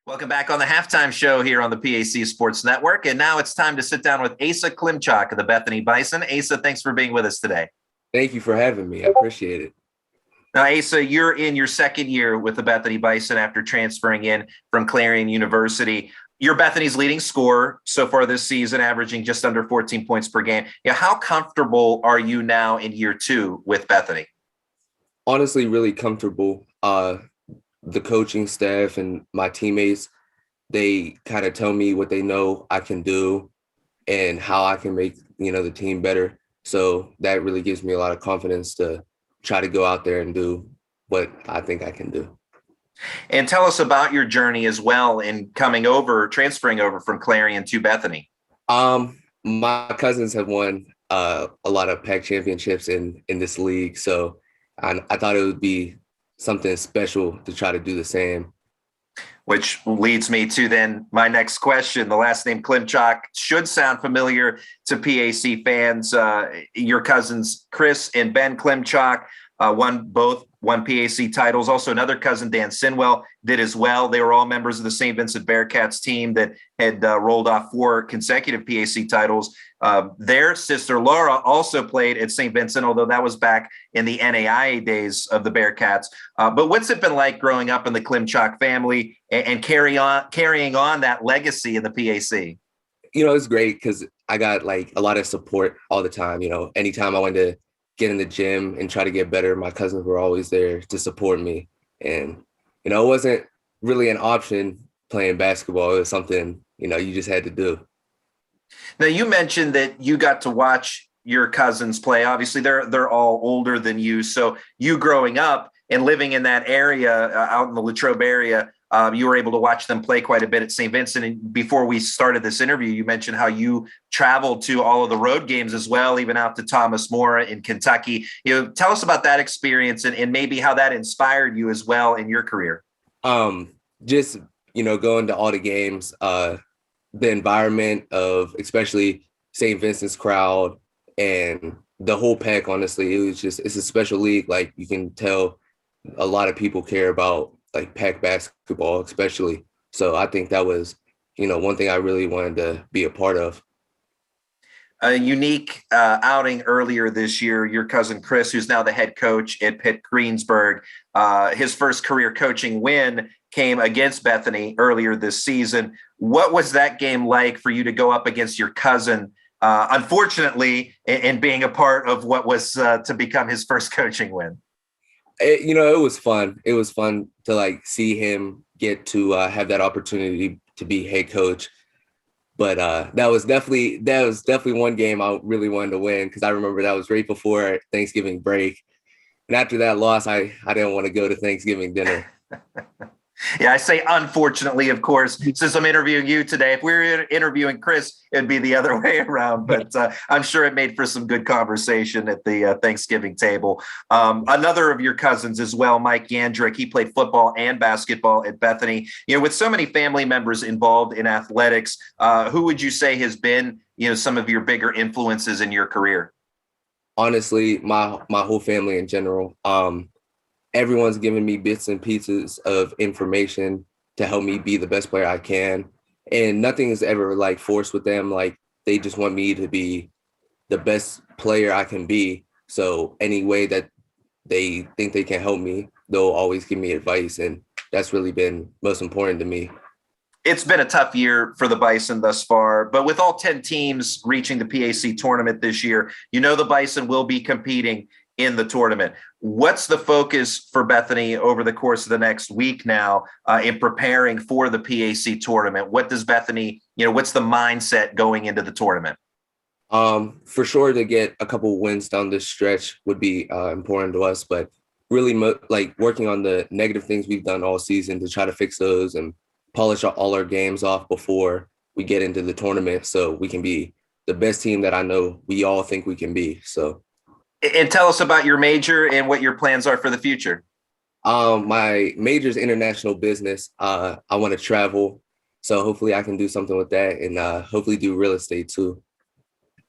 Welcome back on the halftime show here on the PAC Sports Network. And now it's time to sit down with Asa Klimchock of the Bethany Bison. Asa, thanks for being with us today. Thank you for having me. I appreciate it. Now, Asa, you're in your second year with the Bethany Bison after transferring in from Clarion University. You're Bethany's leading scorer so far this season, averaging just under 14 points per game. How comfortable are you now in year two with Bethany? Honestly, really comfortable. The coaching staff and my teammates, they kind of tell me what they know I can do and how I can make, the team better. So that really gives me a lot of confidence to try to go out there and do what I think I can do. And tell us about your journey as well in transferring over from Clarion to Bethany. My cousins have won a lot of Pac championships in this league. So I thought it would be something special to try to do the same. Which leads me to then my next question. The last name Klimchock should sound familiar to PAC fans. Your cousins, Chris and Ben Klimchock, won PAC titles. Also, another cousin, Dan Sinwell, did as well. They were all members of the St. Vincent Bearcats team that had rolled off 4 consecutive PAC titles. Their sister, Laura, also played at St. Vincent, although that was back in the NAIA days of the Bearcats. But what's it been like growing up in the Klimchock family and carrying on that legacy in the PAC? It's great because I got a lot of support all the time. Anytime I wanted to get in the gym and try to get better, my cousins were always there to support me. And, it wasn't really an option playing basketball. It was something, you just had to do. Now, you mentioned that you got to watch your cousins play. Obviously, they're all older than you. So you growing up and living in that area, out in the Latrobe area, you were able to watch them play quite a bit at St. Vincent. And before we started this interview, you mentioned how you traveled to all of the road games as well, even out to Thomas More in Kentucky. Tell us about that experience and maybe how that inspired you as well in your career. Just, going to all the games, the environment of especially St. Vincent's crowd and the whole Pac, honestly, it's a special league. You can tell a lot of people care about Pac basketball, especially. So I think that was, one thing I really wanted to be a part of. A unique outing earlier this year, your cousin Chris, who's now the head coach at Pitt Greensburg, his first career coaching win came against Bethany earlier this season. What was that game like for you to go up against your cousin, unfortunately, in being a part of what was to become his first coaching win? It was fun. It was fun to see him get to have that opportunity to be head coach. But that was definitely one game I really wanted to win because I remember that was right before Thanksgiving break. And after that loss, I didn't want to go to Thanksgiving dinner. Yeah, I say unfortunately, of course, since I'm interviewing you today. If we were interviewing Chris, it'd be the other way around. But I'm sure it made for some good conversation at the Thanksgiving table. Another of your cousins as well, Mike Yandrick, he played football and basketball at Bethany. With so many family members involved in athletics, who would you say has been, some of your bigger influences in your career? Honestly, my whole family in general. Everyone's giving me bits and pieces of information to help me be the best player I can. And nothing is ever forced with them. They just want me to be the best player I can be. So any way that they think they can help me, they'll always give me advice. And that's really been most important to me. It's been a tough year for the Bison thus far, but with all 10 teams reaching the PAC tournament this year, the Bison will be competing in the tournament. What's the focus for Bethany over the course of the next week now in preparing for the PAC tournament? What does Bethany, what's the mindset going into the tournament? For sure to get a couple wins down this stretch would be important to us, but really working on the negative things we've done all season to try to fix those and polish all our games off before we get into the tournament so we can be the best team that I know we all think we can be. And tell us about your major and what your plans are for the future. My major is international business. I want to travel. So hopefully I can do something with that and hopefully do real estate too.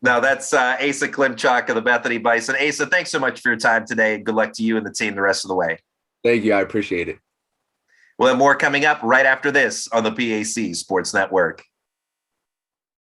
Now that's Asa Klimchock of the Bethany Bison. Asa, thanks so much for your time today. Good luck to you and the team the rest of the way. Thank you. I appreciate it. We'll have more coming up right after this on the PAC Sports Network.